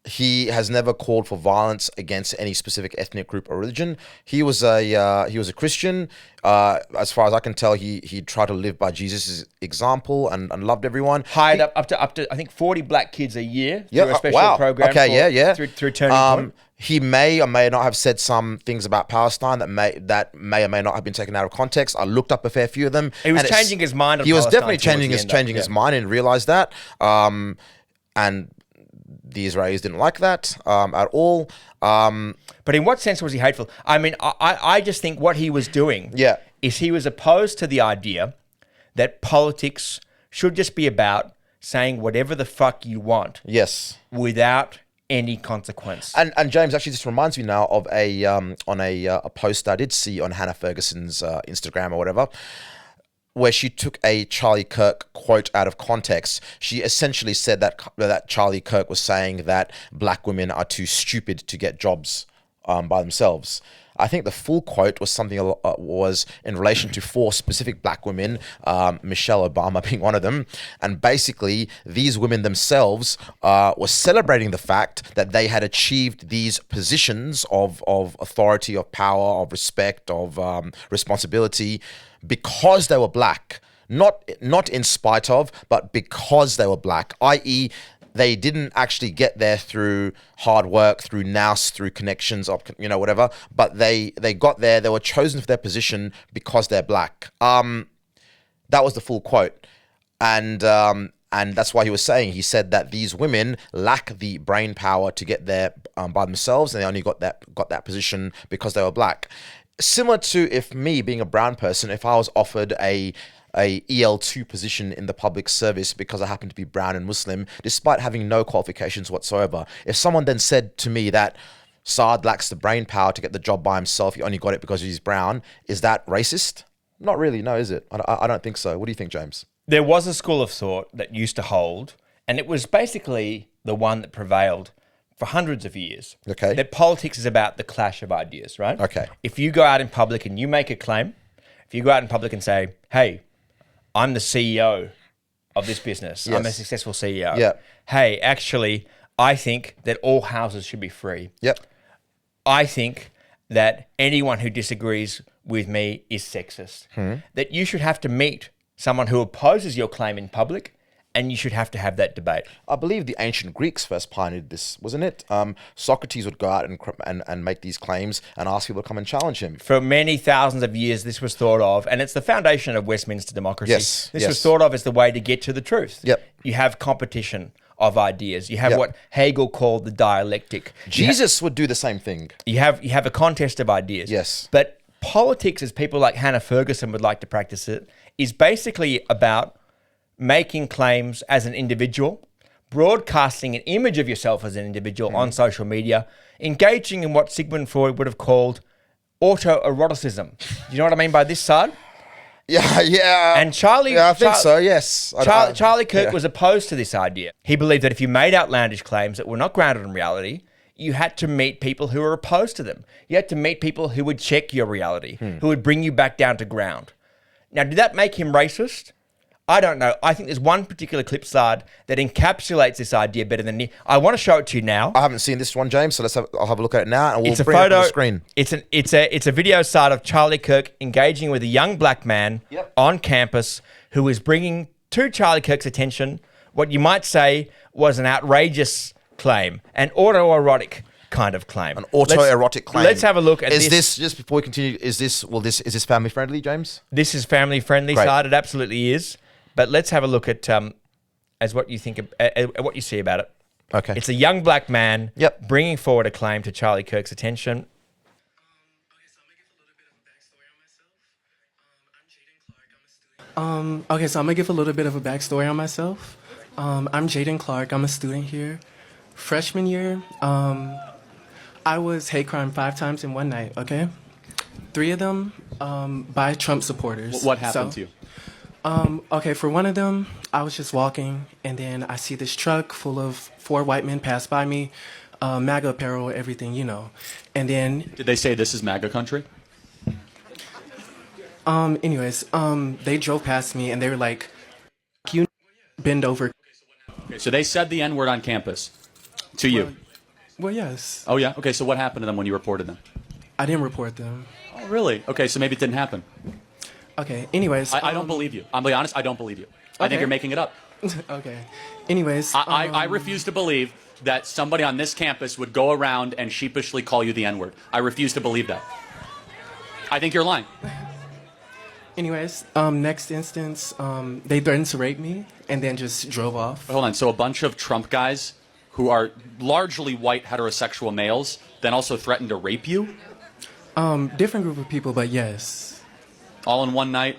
He has never called for violence against any specific ethnic group or religion. He was a Christian. As far as I can tell, he tried to live by Jesus' example and loved everyone. Hired up to I think 40 black kids a year through a special program. Okay, Through Turning Point. He may or may not have said some things about Palestine that may or may not have been taken out of context. I looked up a fair few of them. He was changing his mind on He was Palestine definitely towards changing his mind and realized that. And the Israelis didn't like that at all. But in what sense was he hateful? I mean, I just think what he was doing is he was opposed to the idea that politics should just be about saying whatever the fuck you want. Yes. Without any consequence. And James, actually, this reminds me now of a post I did see on Hannah Ferguson's Instagram or whatever, where she took a Charlie Kirk quote out of context. She essentially said that Charlie Kirk was saying that black women are too stupid to get jobs by themselves. I think the full quote was something was in relation to 4 specific black women, Michelle Obama being one of them. And basically, these women themselves were celebrating the fact that they had achieved these positions of authority, of power, of respect, of responsibility because they were black. Not in spite of, but because they were black, i.e., they didn't actually get there through hard work, through nous, through connections, of whatever. But they got there. They were chosen for their position because they're black. That was the full quote, and that's why he was saying. He said that these women lack the brain power to get there by themselves, and they only got that position because they were black. Similar to if me being a brown person, if I was offered a EL2 position in the public service because I happen to be brown and Muslim, despite having no qualifications whatsoever. If someone then said to me that Saad lacks the brain power to get the job by himself, he only got it because he's brown, is that racist? Not really, no, is it? I don't think so. What do you think, James? There was a school of thought that used to hold, and it was basically the one that prevailed for hundreds of years Okay. that politics is about the clash of ideas, right? Okay. If you go out in public and you make a claim, if you go out in public and say, hey, I'm the CEO of this business. Yes. I'm a successful CEO. Yeah. Hey, actually, I think that all houses should be free. Yep. I think that anyone who disagrees with me is sexist. That you should have to meet someone who opposes your claim in public, and you should have to have that debate. I believe the ancient Greeks first pioneered this, wasn't it? Socrates would go out and make these claims and ask people to come and challenge him. For many thousands of years, this was thought of, and it's the foundation of Westminster democracy. Yes, This yes. was thought of as the way to get to the truth. Yep. You have competition of ideas. You have Yep. what Hegel called the dialectic. Jesus would do the same thing. You have a contest of ideas. Yes. But politics, as people like Hannah Ferguson would like to practice it, is basically about making claims as an individual, broadcasting an image of yourself as an individual on social media, engaging in what Sigmund Freud would have called autoeroticism. Do you know what I mean by this, Saad? Yeah. And Charlie... Yeah, I think so, yes. Charlie Kirk yeah. was opposed to this idea. He believed that if you made outlandish claims that were not grounded in reality, you had to meet people who were opposed to them. You had to meet people who would check your reality, who would bring you back down to ground. Now, did that make him racist? I don't know. I think there's one particular clip, Saad, that encapsulates this idea better than me. I want to show it to you now. I haven't seen this one, James, so I'll have a look at it now and we'll It's a bring it up photo. on the screen. It's a video, Saad, of Charlie Kirk engaging with a young black man on campus who is bringing to Charlie Kirk's attention what you might say was an outrageous claim, an autoerotic kind of claim. An autoerotic claim. Let's have a look at this. this. Is this, just before we continue, is this family friendly, James? This is family friendly, Great. Saad. It absolutely is. But let's have a look at as what you think at what you see about it. Okay. It's a young black man Yep. bringing forward a claim to Charlie Kirk's attention. Okay, so I'm gonna give a little bit of a backstory on myself. I'm Jaden Clark. I'm a student here. Freshman year, I was hate crime 5 times in one night. Okay, 3 of them by Trump supporters. What happened to you? Okay, for one of them, I was just walking, and then I see this truck full of 4 white men pass by me, MAGA apparel, everything, you know. And then, Did they say this is MAGA country? anyways, they drove past me, and they were like, "You bend over." Okay, so they said the N-word on campus to you. Well, yes, Oh, yeah? Okay, so what happened to them when you reported them? I didn't report them. Oh, really? Okay, so maybe it didn't happen. Okay, anyways, I don't believe you. I'm being honest, I don't believe you. I think Okay. you're making it up. Okay, anyways, I refuse to believe that somebody on this campus would go around and sheepishly call you the N-word. I refuse to believe that. I think you're lying. Anyways, next instance, they threatened to rape me and then just drove off. But hold on, so a bunch of Trump guys who are largely white heterosexual males then also threatened to rape you? Different group of people, but yes. All in one night?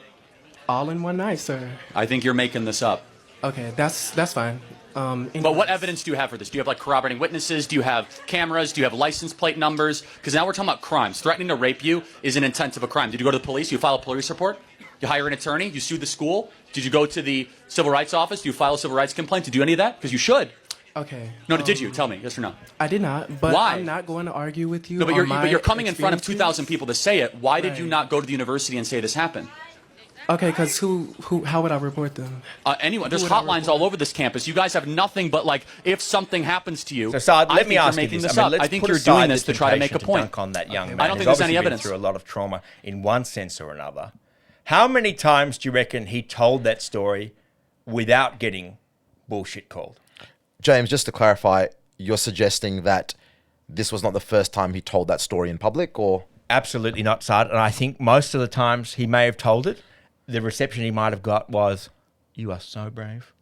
All in one night, sir. I think you're making this up. Okay, that's fine. But what evidence do you have for this? Do you have like corroborating witnesses? Do you have cameras? Do you have license plate numbers? Because now we're talking about crimes. Threatening to rape you is an intent of a crime. Did you go to the police? You file a police report? You hire an attorney? You sue the school? Did you go to the civil rights office? Do you file a civil rights complaint? Did you do any of that? Because you should. Okay. No, did you? Tell me. Yes or no? I did not, but Why? I'm not going to argue with you. No, but on you're coming in front of experiences. 2,000 people to say it. Why did you Right. not go to the university and say this happened? Okay, because how would I report them? Anyone. There's Who would I hotlines all over this campus. You guys have nothing but like, if something happens to you, So, Saad, I let think me you're ask you making this. this I mean, up. let's I think put you're aside doing this the to try to make a temptation point. dunk on that young man. I don't who's think there's any obviously been evidence. through a lot of trauma in one sense or another. How many times do you reckon he told that story without getting bullshit called? James, just to clarify, you're suggesting that this was not the first time he told that story in public, or? Absolutely not, Saad. And I think most of the times he may have told it, the reception he might have got was, "You are so brave.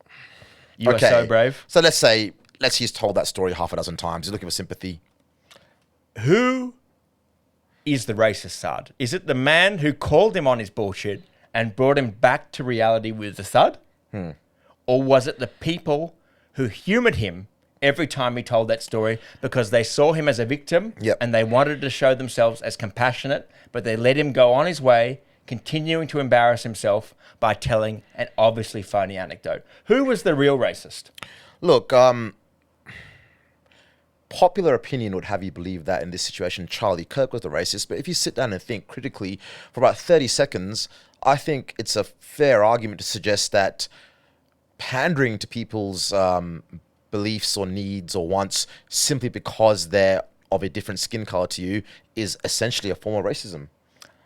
You are so brave." So let's say he's told that story half a dozen times. He's looking for sympathy. Who is the racist, Saad? Is it the man who called him on his bullshit and brought him back to reality with the thud? Or was it the people who humoured him every time he told that story because they saw him as a victim and they wanted to show themselves as compassionate, but they let him go on his way, continuing to embarrass himself by telling an obviously phony anecdote? Who was the real racist? Look, popular opinion would have you believe that in this situation, Charlie Kirk was the racist. But if you sit down and think critically for about 30 seconds, I think it's a fair argument to suggest that pandering to people's beliefs or needs or wants simply because they're of a different skin color to you is essentially a form of racism.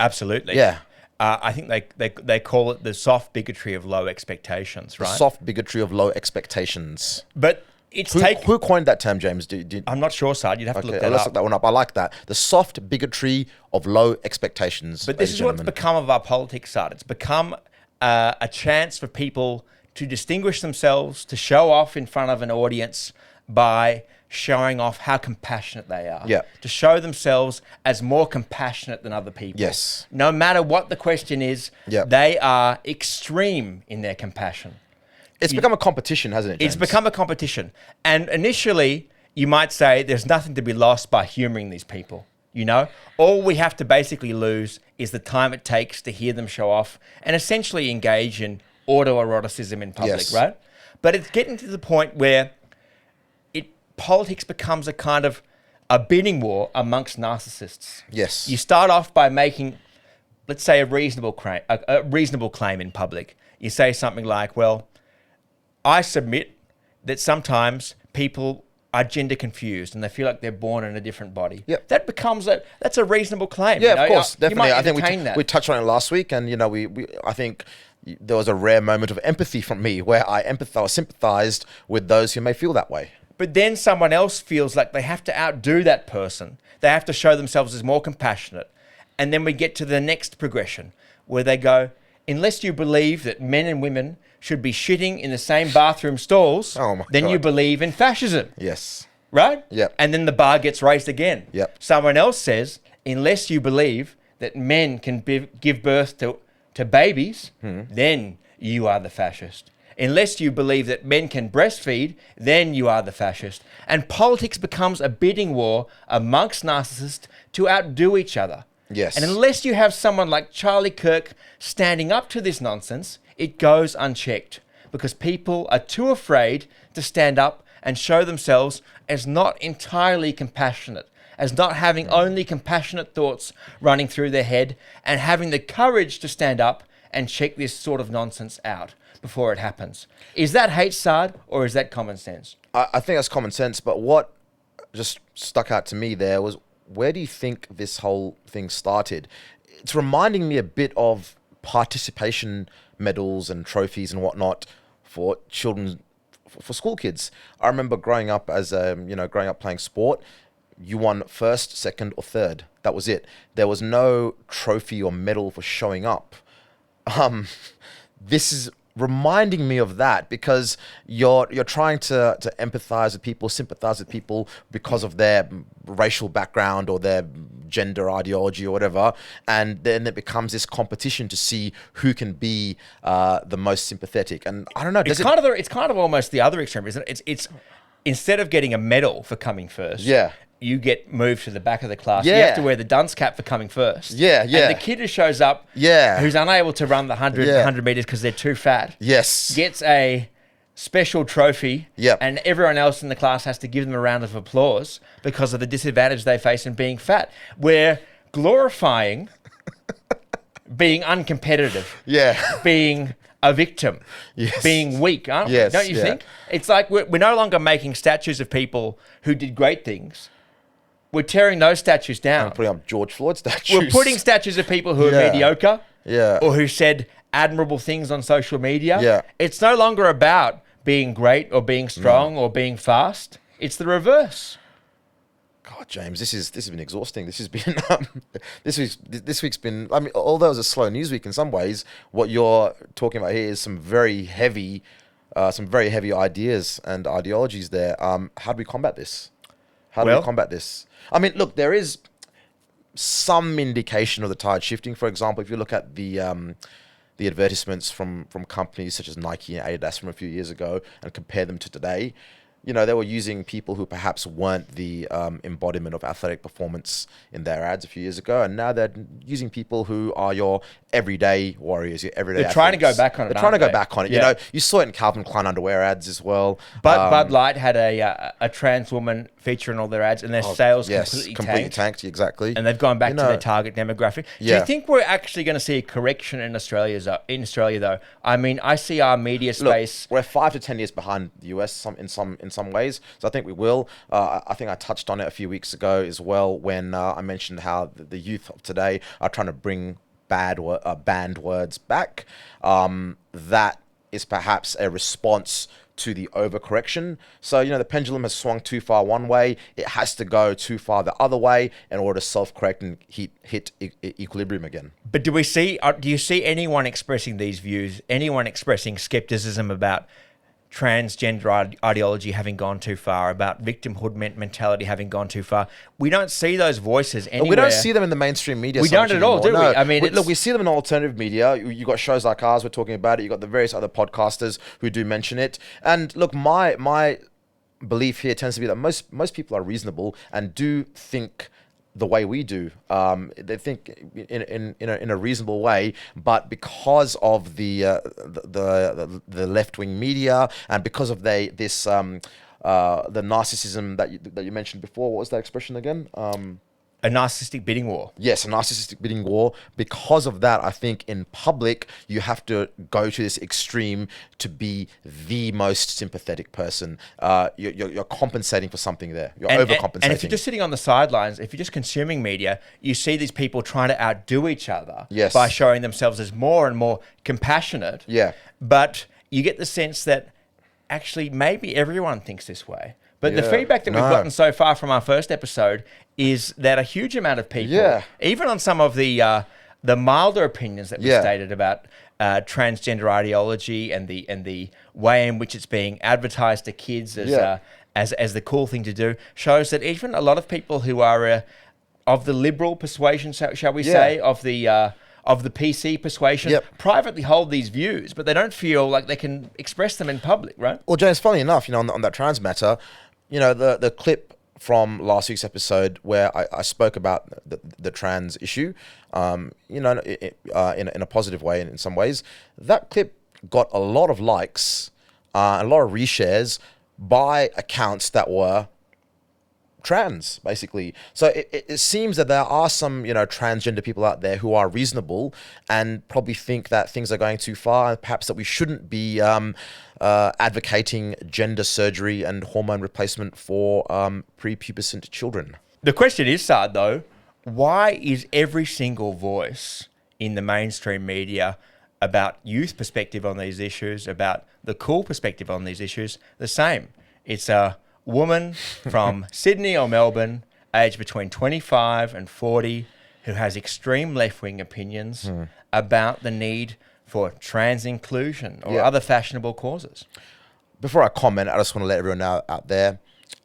Absolutely. Yeah. I think they call it the soft bigotry of low expectations, right? The soft bigotry of low expectations. But it's Who coined that term, James? I'm not sure, Saad. You'd have to look that let's up. look that one up. I like that. The soft bigotry of low expectations. But this is what's become of our politics, Saad. It's become a chance for people to distinguish themselves, to show off in front of an audience by showing off how compassionate they are. Yeah. To show themselves as more compassionate than other people. Yes. No matter what the question is, Yeah. they are extreme in their compassion. It's become a competition, hasn't it, James? It's become a competition. And initially, you might say there's nothing to be lost by humoring these people. You know, all we have to basically lose is the time it takes to hear them show off and essentially engage in autoeroticism in public, Yes. right? But it's getting to the point where politics becomes a kind of a bidding war amongst narcissists. Yes. You start off by making, let's say, a reasonable claim in public. You say something like, well, I submit that sometimes people are gender confused and they feel like they're born in a different body. Yep. That becomes that's a reasonable claim. Yeah, you know? of course, You definitely. might I think entertain that. we touched on it last week, and I think there was a rare moment of empathy from me where I sympathized with those who may feel that way. But then someone else feels like they have to outdo that person. They have to show themselves as more compassionate. And then we get to the next progression where they go, unless you believe that men and women should be shitting in the same bathroom stalls, Oh my then God. you believe in fascism. Yes. Right? Yep. And then the bar gets raised again. Yep. Someone else says, unless you believe that men can give birth to babies, then you are the fascist. Unless you believe that men can breastfeed, then you are the fascist. And politics becomes a bidding war amongst narcissists to outdo each other. Yes. And unless you have someone like Charlie Kirk standing up to this nonsense, it goes unchecked because people are too afraid to stand up and show themselves as not entirely compassionate, as not having only compassionate thoughts running through their head and having the courage to stand up and check this sort of nonsense out before it happens. Is that hate, Saad, or is that common sense? I think that's common sense, but what just stuck out to me there was, where do you think this whole thing started? It's reminding me a bit of participation medals and trophies and whatnot for children, for school kids. I remember growing up playing sport, you won first, second, or third. That was it. There was no trophy or medal for showing up. This is reminding me of that because you're trying to empathize with people, sympathize with people because of their racial background or their gender ideology or whatever, and then it becomes this competition to see who can be the most sympathetic. And I don't know. It's kind of almost the other extreme, isn't it? It's instead of getting a medal for coming first, Yeah. you get moved to the back of the class. Yeah. You have to wear the dunce cap for coming first. Yeah, yeah. And the kid who shows up, Yeah. who's unable to run the 100 meters because they're too fat, Yes. gets a special trophy. Yep. And everyone else in the class has to give them a round of applause because of the disadvantage they face in being fat. We're glorifying being uncompetitive. Yeah. Being a victim, Yes. being weak, aren't we? Yes, Don't you yeah. think? It's like we're no longer making statues of people who did great things. We're tearing those statues down. I'm putting up George Floyd statues. We're putting statues of people who are Yeah. mediocre Yeah. or who said admirable things on social media. Yeah. It's no longer about being great or being strong or being fast. It's the reverse. God, James, this has been exhausting. This has been this week's been. I mean, although it was a slow news week in some ways, what you're talking about here is some very heavy ideas and ideologies there. How do we combat this? How do we combat this? I mean, look, there is some indication of the tide shifting. For example, if you look at the advertisements from companies such as Nike and Adidas from a few years ago and compare them to today, they were using people who perhaps weren't the embodiment of athletic performance in their ads a few years ago, and now they're using people who are your everyday warriors, your everyday. They're trying to go back on it. They're trying to go back on it. Yeah. You saw it in Calvin Klein underwear ads as well. But Bud Light had a trans woman feature in all their ads, and their sales completely tanked. Exactly. And they've gone back to their target demographic. Yeah. Do you think we're actually going to see a correction in Australia, though? I mean, I see our media space. Look, we're 5 to 10 years behind the US in some ways. So I think we will. I think I touched on it a few weeks ago as well when I mentioned how the youth of today are trying to bring banned words back. That is perhaps a response to the overcorrection. So, the pendulum has swung too far one way. It has to go too far the other way in order to self-correct and hit equilibrium again. But do you see anyone expressing these views, anyone expressing skepticism about transgender ideology having gone too far, about victimhood mentality having gone too far? We don't see those voices anywhere. We don't see them in the mainstream media. We don't at all, do we? No. I mean, look, we see them in alternative media. You got shows like ours, we're talking about it. You got the various other podcasters who do mention it. And look, my belief here tends to be that most people are reasonable and do think the way we do. They think in a reasonable way, but because of the left-wing media and because of the narcissism that you mentioned before, what was that expression again? A narcissistic bidding war. Yes, a narcissistic bidding war. Because of that, I think in public, you have to go to this extreme to be the most sympathetic person. You're compensating for something there. You're overcompensating. And if you're just sitting on the sidelines, if you're just consuming media, you see these people trying to outdo each other by showing themselves as more and more compassionate. Yeah. But you get the sense that actually maybe everyone thinks this way. But the feedback that we've gotten so far from our first episode is that a huge amount of people, even on some of the milder opinions that we stated about transgender ideology and the way in which it's being advertised to kids as the cool thing to do, shows that even a lot of people who are of the liberal persuasion, shall we say, of the PC persuasion, privately hold these views, but they don't feel like they can express them in public, right? Well, James, funny enough, on that trans matter, the clip from last week's episode where I spoke about the trans issue, in a positive way in some ways, that clip got a lot of likes, a lot of reshares by accounts that were trans, basically. So it seems that there are some, transgender people out there who are reasonable and probably think that things are going too far, and perhaps that we shouldn't be advocating gender surgery and hormone replacement for prepubescent children. The question is, Saad, though, why is every single voice in the mainstream media about youth perspective on these issues, about the cool perspective on these issues, the same? It's a woman from Sydney or Melbourne, aged between 25 and 40, who has extreme left-wing opinions about the need for trans inclusion or other fashionable causes. Before I comment, I just want to let everyone know out there,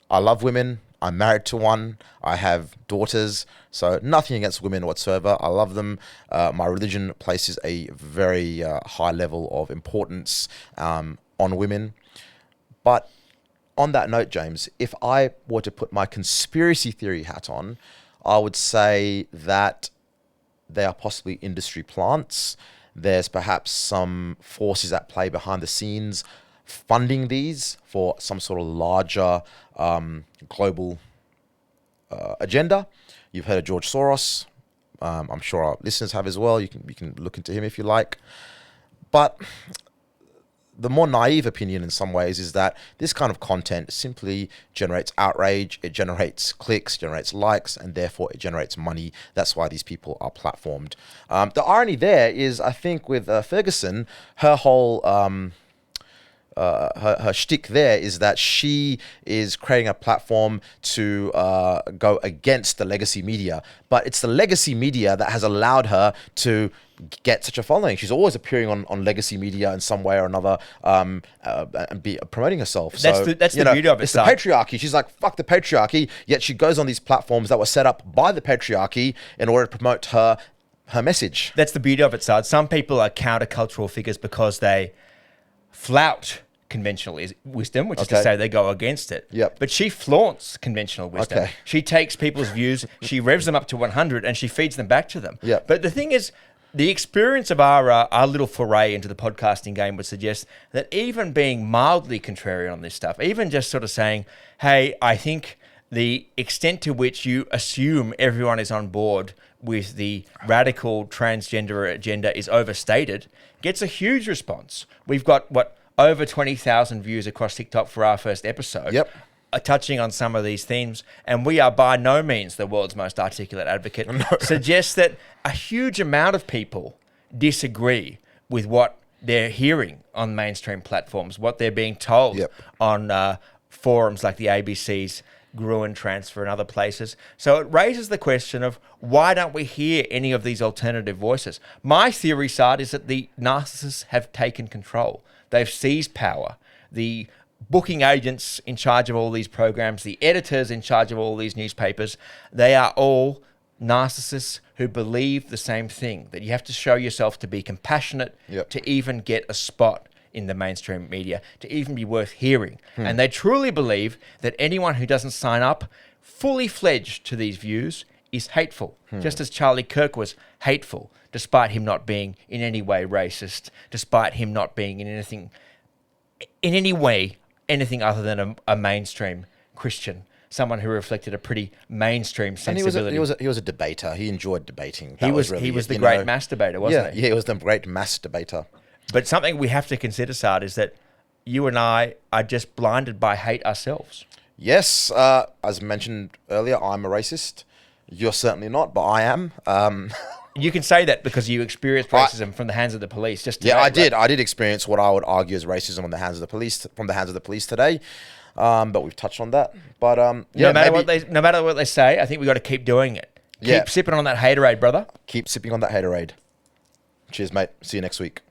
I love women. I'm married to one. I have daughters. So nothing against women whatsoever. I love them. My religion places a very high level of importance on women. But on that note, James, if I were to put my conspiracy theory hat on, I would say that they are possibly industry plants. There's perhaps some forces at play behind the scenes funding these for some sort of larger global agenda. You've heard of George Soros. I'm sure our listeners have as well. You can look into him if you like. But the more naive opinion in some ways is that this kind of content simply generates outrage, it generates clicks, generates likes, and therefore it generates money. That's why these people are platformed. The irony there is, I think with Ferguson, her whole her shtick there is that she is creating a platform to go against the legacy media. But it's the legacy media that has allowed her to get such a following. She's always appearing on legacy media in some way or another, and be promoting herself. That's the beauty of it. It's the patriarchy. She's like, fuck the patriarchy, yet she goes on these platforms that were set up by the patriarchy in order to promote her message. That's the beauty of it, Saad. Some people are countercultural figures because they flout conventional wisdom, which is to Okay. say they go against it. Yep. But she flaunts conventional wisdom. Okay. She takes people's views, she revs them up to 100, and she feeds them back to them. Yep. But the thing is, the experience of our little foray into the podcasting game would suggest that even being mildly contrarian on this stuff, even just sort of saying, hey, I think the extent to which you assume everyone is on board with the radical transgender agenda is overstated, gets a huge response. We've got, over 20,000 views across TikTok for our first episode. Yep. Touching on some of these themes, and we are by no means the world's most articulate advocate, suggests that a huge amount of people disagree with what they're hearing on mainstream platforms, what they're being told Yep. on forums like the ABC's Gruen Transfer and other places. So it raises the question of why don't we hear any of these alternative voices? My theory, Saad, is that the narcissists have taken control. They've seized power. The booking agents in charge of all these programs, the editors in charge of all these newspapers, they are all narcissists who believe the same thing, that you have to show yourself to be compassionate Yep. to even get a spot in the mainstream media, to even be worth hearing. And they truly believe that anyone who doesn't sign up fully fledged to these views is hateful, just as Charlie Kirk was hateful, despite him not being in any way racist, despite him not being in any way anything other than a mainstream Christian, someone who reflected a pretty mainstream And sensibility. he was a debater. He enjoyed debating. He was really the it, great mass debater, wasn't he? Yeah, he was the great mass debater. But something we have to consider, Saad, is that you and I are just blinded by hate ourselves. Yes, as mentioned earlier, I'm a racist. You're certainly not, but I am. You can say that because you experienced racism from the hands of the police. Just today, Yeah, I right? did. I did experience what I would argue as racism on the hands of the police, from the hands of the police today. But we've touched on that. But yeah, no matter what they say, I think we got to keep doing it. Yeah. Keep sipping on that haterade, brother. keep sipping on that haterade. Cheers, mate. See you next week.